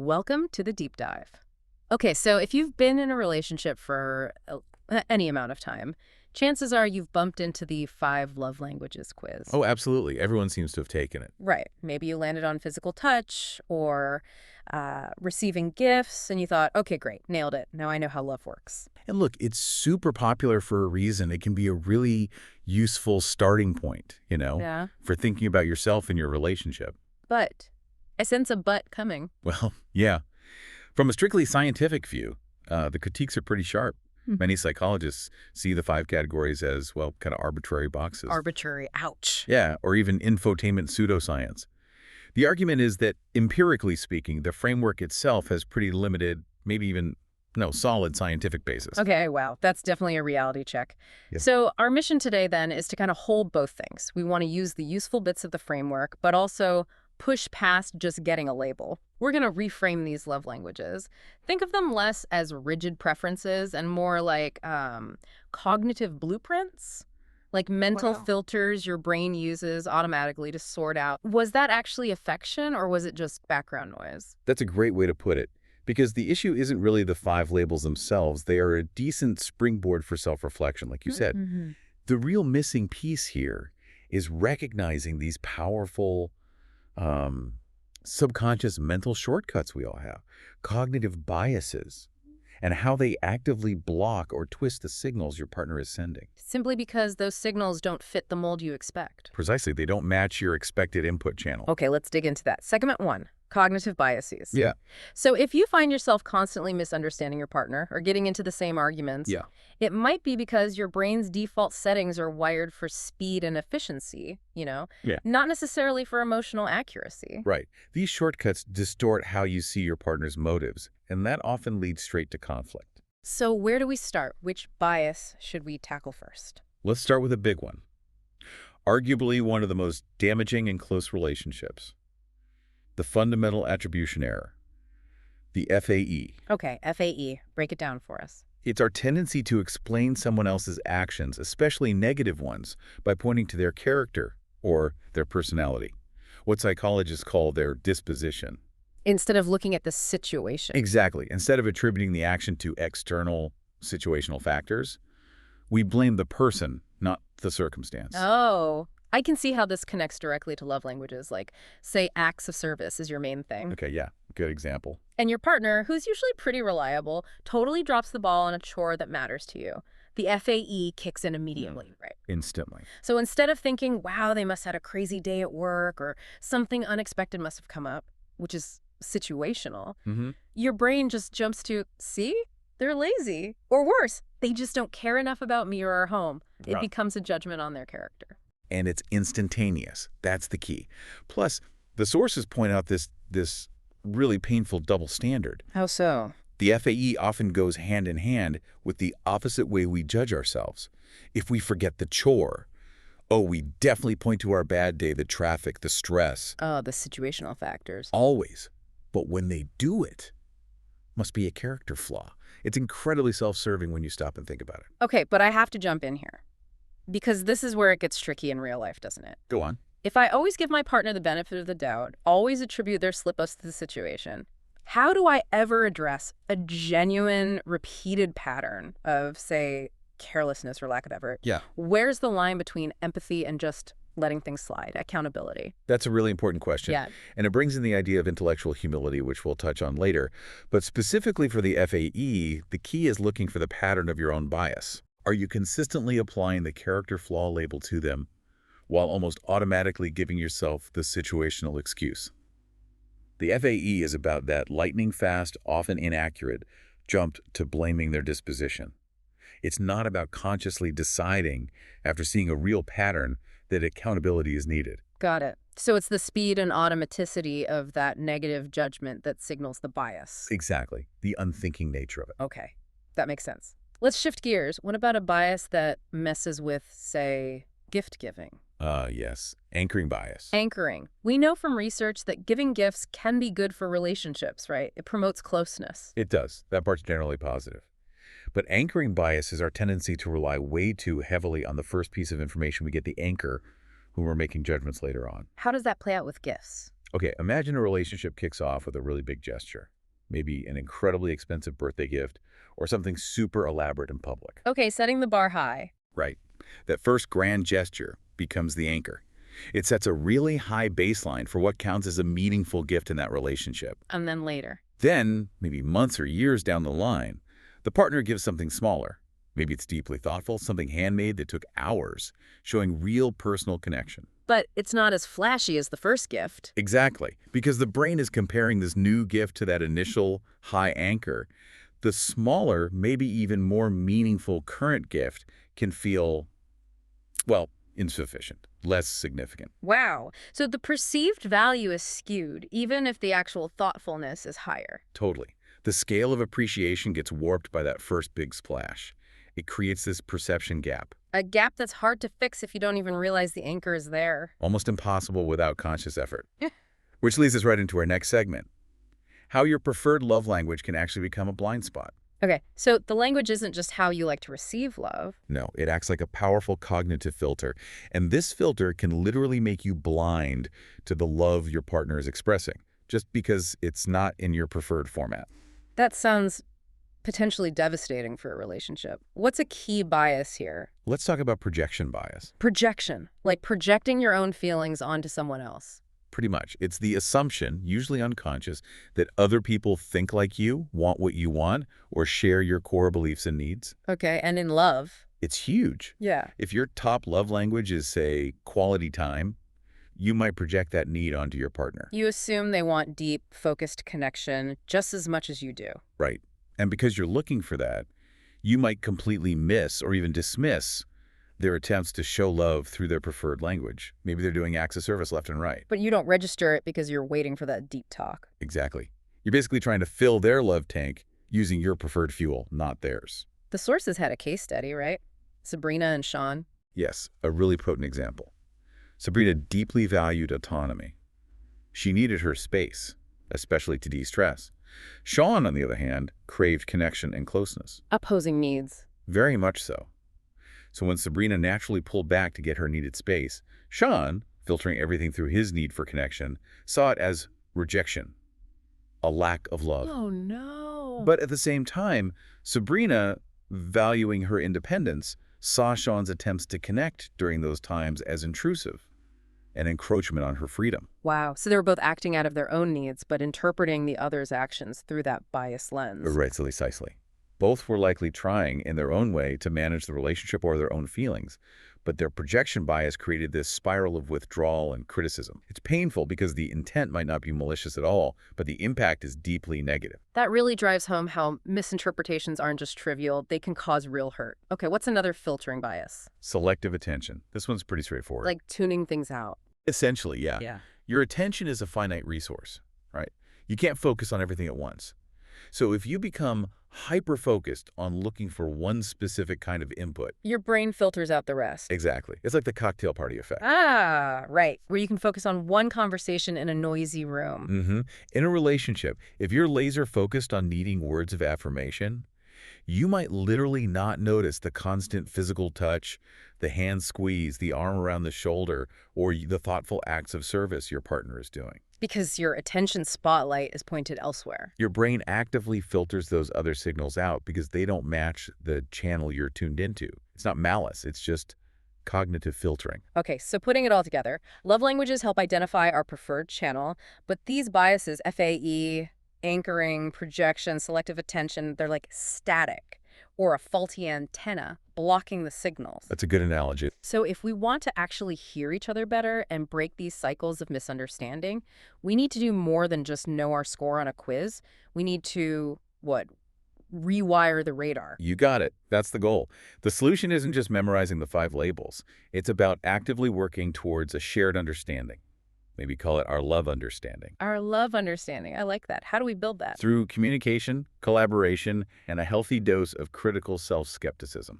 Welcome to the deep dive. Okay, so if you've been in a relationship for any amount of time, chances are you've bumped into the 5 love languages quiz. Oh, absolutely. Everyone seems to have taken it. Right. Maybe you landed on physical touch or receiving gifts, and you thought, okay, great, nailed it. Now I know how love works. And look, it's super popular for a reason. It can be a really useful starting point, Yeah. for thinking about yourself and your relationship. But I sense a but coming. Well, yeah. From a strictly scientific view, the critiques are pretty sharp. Many psychologists see the 5 categories as, well, kind of arbitrary boxes. Arbitrary. Ouch. Yeah, or even infotainment pseudoscience. The argument is that, empirically speaking, the framework itself has pretty limited, maybe even no solid scientific basis. Okay, wow. That's definitely a reality check. Yeah. So our mission today then is to kind of hold both things. We want to use the useful bits of the framework, but also push past just getting a label. We're going to reframe these love languages. Think of them less as rigid preferences and more like cognitive blueprints, like mental filters your brain uses automatically to sort out, was that actually affection or was it just background noise? That's a great way to put it, because the issue isn't really the 5 labels themselves. They are a decent springboard for self-reflection, like you said. Mm-hmm. The real missing piece here is recognizing these powerful subconscious mental shortcuts we all have, cognitive biases, and how they actively block or twist the signals your partner is sending. Simply because those signals don't fit the mold you expect. Precisely, they don't match your expected input channel. Okay, let's dig into that. Segment 1, cognitive biases. Yeah. So if you find yourself constantly misunderstanding your partner or getting into the same arguments, Yeah. it might be because your brain's default settings are wired for speed and efficiency, not necessarily for emotional accuracy. Right. These shortcuts distort how you see your partner's motives, and that often leads straight to conflict. So where do we start? Which bias should we tackle first? Let's start with a big one. Arguably one of the most damaging in close relationships. The Fundamental Attribution Error. The FAE. Okay, FAE. Break it down for us. It's our tendency to explain someone else's actions, especially negative ones, by pointing to their character or their personality, what psychologists call their disposition. Instead of looking at the situation. Exactly. Instead of attributing the action to external situational factors, we blame the person, not the circumstance. Oh, I can see how this connects directly to love languages, like, say, acts of service is your main thing. Okay, yeah, good example. And your partner, who's usually pretty reliable, totally drops the ball on a chore that matters to you. The FAE kicks in immediately, right? Instantly. So instead of thinking, wow, they must have had a crazy day at work or something unexpected must have come up, which is situational, your brain just jumps to, see, they're lazy. Or worse, they just don't care enough about me or our home. It becomes a judgment on their character. And it's instantaneous. That's the key. Plus, the sources point out this really painful double standard. How so? The FAE often goes hand in hand with the opposite way we judge ourselves. If we forget the chore, we definitely point to our bad day, the traffic, the stress. Oh, the situational factors. Always. But when they do it, must be a character flaw. It's incredibly self-serving when you stop and think about it. Okay, but I have to jump in here. Because this is where it gets tricky in real life, doesn't it? Go on. If I always give my partner the benefit of the doubt, always attribute their slip-ups to the situation, how do I ever address a genuine, repeated pattern of, say, carelessness or lack of effort? Yeah. Where's the line between empathy and just letting things slide, accountability? That's a really important question. Yeah. And it brings in the idea of intellectual humility, which we'll touch on later. But specifically for the FAE, the key is looking for the pattern of your own bias. Are you consistently applying the character flaw label to them while almost automatically giving yourself the situational excuse? The FAE is about that lightning-fast, often inaccurate, jump to blaming their disposition. It's not about consciously deciding, after seeing a real pattern, that accountability is needed. Got it. So it's the speed and automaticity of that negative judgment that signals the bias. Exactly. The unthinking nature of it. Okay, that makes sense. Let's shift gears. What about a bias that messes with, say, gift giving? Yes. Anchoring bias. Anchoring. We know from research that giving gifts can be good for relationships, right? It promotes closeness. It does. That part's generally positive. But anchoring bias is our tendency to rely way too heavily on the first piece of information we get, the anchor, when we're making judgments later on. How does that play out with gifts? Okay, imagine a relationship kicks off with a really big gesture, maybe an incredibly expensive birthday gift or something super elaborate in public. Okay, setting the bar high. Right. That first grand gesture becomes the anchor. It sets a really high baseline for what counts as a meaningful gift in that relationship. And then later. Then, maybe months or years down the line, the partner gives something smaller. Maybe it's deeply thoughtful, something handmade that took hours, showing real personal connection. But it's not as flashy as the first gift. Exactly, because the brain is comparing this new gift to that initial high anchor. The smaller, maybe even more meaningful current gift can feel, well, insufficient, less significant. Wow. So the perceived value is skewed, even if the actual thoughtfulness is higher. Totally. The scale of appreciation gets warped by that first big splash. It creates this perception gap, A gap that's hard to fix if you don't even realize the anchor is there. almost impossible without conscious effort. Which leads us right into our next segment, how your preferred love language can actually become a blind spot. Okay, so the language isn't just how you like to receive love. No, it acts like a powerful cognitive filter, and this filter can literally make you blind to the love your partner is expressing, just because it's not in your preferred format. That sounds potentially devastating for a relationship. What's a key bias here? Let's talk about projection bias. Projection, like projecting your own feelings onto someone else. Pretty much. It's the assumption, usually unconscious, that other people think like you, want what you want, or share your core beliefs and needs. Okay, and in love. It's huge. Yeah. If your top love language is, say, quality time, you might project that need onto your partner. You assume they want deep, focused connection just as much as you do. Right. And because you're looking for that, you might completely miss or even dismiss their attempts to show love through their preferred language. Maybe they're doing acts of service left and right. But you don't register it because you're waiting for that deep talk. Exactly. You're basically trying to fill their love tank using your preferred fuel, not theirs. The sources had a case study, right? Sabrina and Sean. Yes, a really potent example. Sabrina deeply valued autonomy. She needed her space, especially to de-stress. Sean, on the other hand, craved connection and closeness. Opposing needs. Very much so. So when Sabrina naturally pulled back to get her needed space, Sean, filtering everything through his need for connection, saw it as rejection, a lack of love. Oh, no. But at the same time, Sabrina, valuing her independence, saw Sean's attempts to connect during those times as intrusive, an encroachment on her freedom. Wow. So they were both acting out of their own needs, but interpreting the other's actions through that biased lens. Right, so precisely. Both were likely trying in their own way to manage the relationship or their own feelings, but their projection bias created this spiral of withdrawal and criticism. It's painful because the intent might not be malicious at all, but the impact is deeply negative. That really drives home how misinterpretations aren't just trivial, they can cause real hurt. Okay, what's another filtering bias? Selective attention. This one's pretty straightforward. Like tuning things out. Essentially, yeah. Yeah. Your attention is a finite resource, right? You can't focus on everything at once. So if you become hyper-focused on looking for one specific kind of input. Your brain filters out the rest. Exactly. It's like the cocktail party effect. Ah, right. Where you can focus on one conversation in a noisy room. In a relationship, if you're laser-focused on needing words of affirmation, you might literally not notice the constant physical touch, the hand squeeze, the arm around the shoulder, or the thoughtful acts of service your partner is doing. Because your attention spotlight is pointed elsewhere. Your brain actively filters those other signals out because they don't match the channel you're tuned into. It's not malice, it's just cognitive filtering. Okay, so putting it all together, love languages help identify our preferred channel, but these biases, FAE, anchoring, projection, selective attention, they're like static or a faulty antenna blocking the signals. That's a good analogy. So if we want to actually hear each other better and break these cycles of misunderstanding, we need to do more than just know our score on a quiz. We need to, rewire the radar. You got it. That's the goal. The solution isn't just memorizing the 5 labels. It's about actively working towards a shared understanding. Maybe call it our love understanding. Our love understanding. I like that. How do we build that? Through communication, collaboration, and a healthy dose of critical self-skepticism.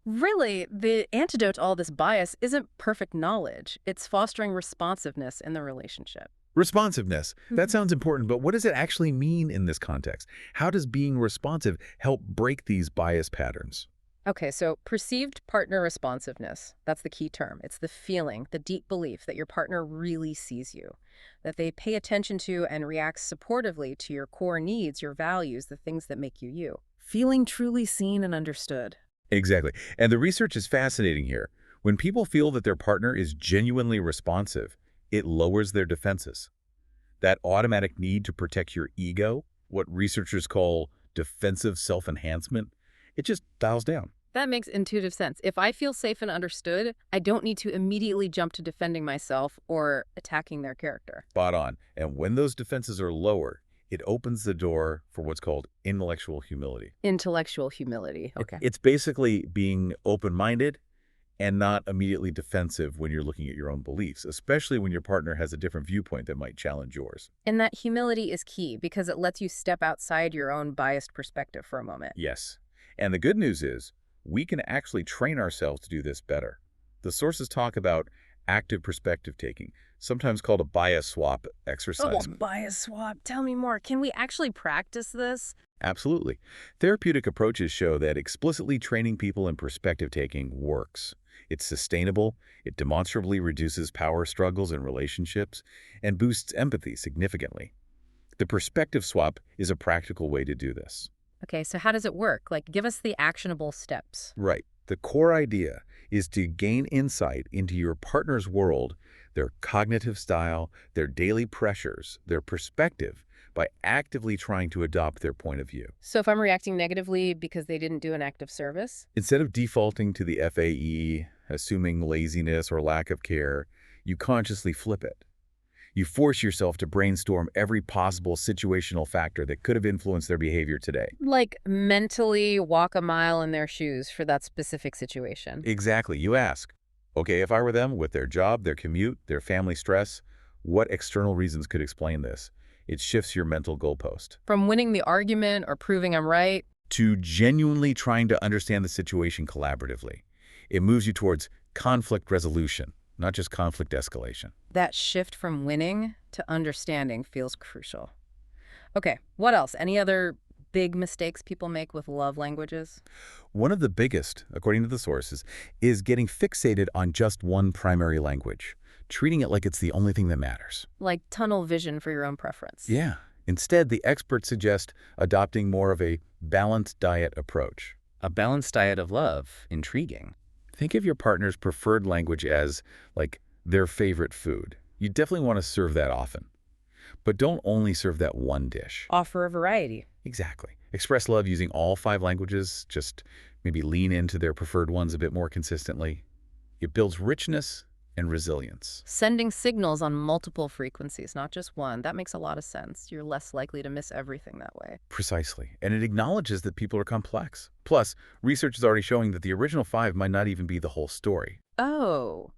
Really, the antidote to all this bias isn't perfect knowledge. It's fostering responsiveness in the relationship. Responsiveness. That sounds important, but what does it actually mean in this context? How does being responsive help break these bias patterns? Okay, so perceived partner responsiveness, that's the key term. It's the feeling, the deep belief that your partner really sees you, that they pay attention to and react supportively to your core needs, your values, the things that make you you. Feeling truly seen and understood. Exactly. And the research is fascinating here. When people feel that their partner is genuinely responsive, it lowers their defenses. That automatic need to protect your ego, what researchers call defensive self-enhancement, it just dials down. That makes intuitive sense. If I feel safe and understood, I don't need to immediately jump to defending myself or attacking their character. Spot on. And when those defenses are lower, it opens the door for what's called intellectual humility. Intellectual humility. Okay. It's basically being open-minded and not immediately defensive when you're looking at your own beliefs, especially when your partner has a different viewpoint that might challenge yours. And that humility is key because it lets you step outside your own biased perspective for a moment. Yes. And the good news is we can actually train ourselves to do this better. The sources talk about active perspective taking, sometimes called a bias swap exercise. Oh, bias swap. Tell me more. Can we actually practice this? Absolutely. Therapeutic approaches show that explicitly training people in perspective taking works. It's sustainable, it demonstrably reduces power struggles in relationships, and boosts empathy significantly. The perspective swap is a practical way to do this. Okay, so how does it work? Like, give us the actionable steps. Right. The core idea is to gain insight into your partner's world, their cognitive style, their daily pressures, their perspective, by actively trying to adopt their point of view. So if I'm reacting negatively because they didn't do an act of service? Instead of defaulting to the FAE, assuming laziness or lack of care, you consciously flip it. You force yourself to brainstorm every possible situational factor that could have influenced their behavior today. Like mentally walk a mile in their shoes for that specific situation. Exactly. You ask, okay, if I were them with their job, their commute, their family stress, what external reasons could explain this? It shifts your mental goalpost. From winning the argument or proving I'm right. To genuinely trying to understand the situation collaboratively. It moves you towards conflict resolution, not just conflict escalation. That shift from winning to understanding feels crucial. Okay, what else? Any other big mistakes people make with love languages? One of the biggest, according to the sources, is getting fixated on just one primary language, treating it like it's the only thing that matters. Like tunnel vision for your own preference. Yeah. Instead, the experts suggest adopting more of a balanced diet approach. A balanced diet of love. Intriguing. Think of your partner's preferred language as, like, their favorite food. You definitely want to serve that often. But don't only serve that one dish. Offer a variety. Exactly. Express love using all 5 languages. Just maybe lean into their preferred ones a bit more consistently. It builds richness and resilience. Sending signals on multiple frequencies, not just one. That makes a lot of sense. You're less likely to miss everything that way. Precisely. And it acknowledges that people are complex. Plus, research is already showing that the original 5 might not even be the whole story. Oh,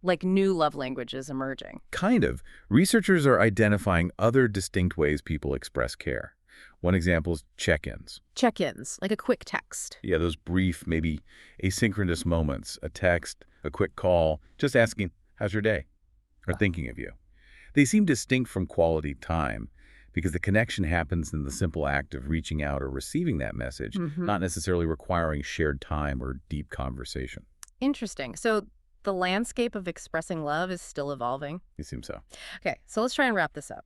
like new love languages emerging. Kind of. Researchers are identifying other distinct ways people express care. One example is check-ins. Check-ins, like a quick text. Yeah, those brief, maybe asynchronous moments, a text, a quick call, just asking, how's your day? Or thinking of you. They seem distinct from quality time because the connection happens in the simple act of reaching out or receiving that message, not necessarily requiring shared time or deep conversation. Interesting. So the landscape of expressing love is still evolving. It seems so. Okay, so let's try and wrap this up.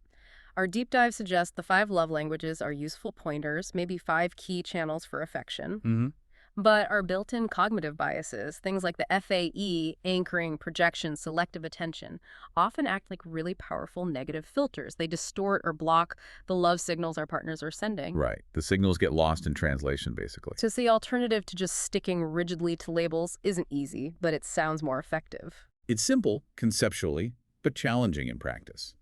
Our deep dive suggests the 5 love languages are useful pointers, maybe 5 key channels for affection. But our built-in cognitive biases, things like the FAE, anchoring, projection, selective attention, often act like really powerful negative filters. They distort or block the love signals our partners are sending. Right. The signals get lost in translation, basically. So the alternative to just sticking rigidly to labels isn't easy, but it sounds more effective. It's simple, conceptually, but challenging in practice.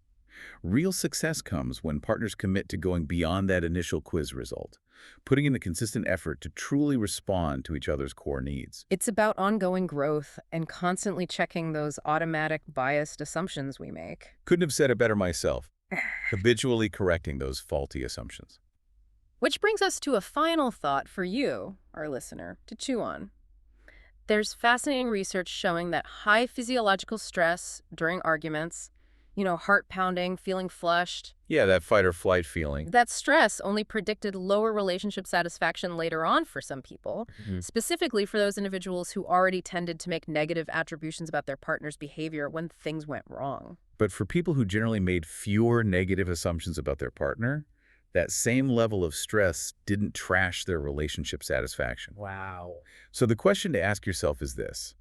Real success comes when partners commit to going beyond that initial quiz result, putting in the consistent effort to truly respond to each other's core needs. It's about ongoing growth and constantly checking those automatic biased assumptions we make. Couldn't have said it better myself. Habitually correcting those faulty assumptions. Which brings us to a final thought for you, our listener, to chew on. There's fascinating research showing that high physiological stress during arguments Heart pounding, feeling flushed. Yeah, that fight or flight feeling. That stress only predicted lower relationship satisfaction later on for some people, Mhm. specifically for those individuals who already tended to make negative attributions about their partner's behavior when things went wrong. But for people who generally made fewer negative assumptions about their partner, that same level of stress didn't trash their relationship satisfaction. Wow. So the question to ask yourself is this.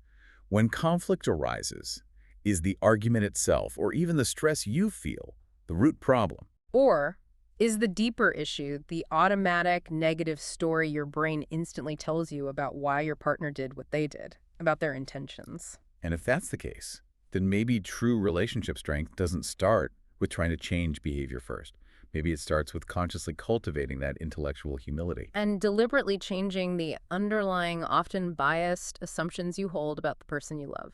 When conflict arises, is the argument itself, or even the stress you feel, the root problem? Or is the deeper issue the automatic negative story your brain instantly tells you about why your partner did what they did, about their intentions? And if that's the case, then maybe true relationship strength doesn't start with trying to change behavior first. Maybe it starts with consciously cultivating that intellectual humility. And deliberately changing the underlying, often biased assumptions you hold about the person you love.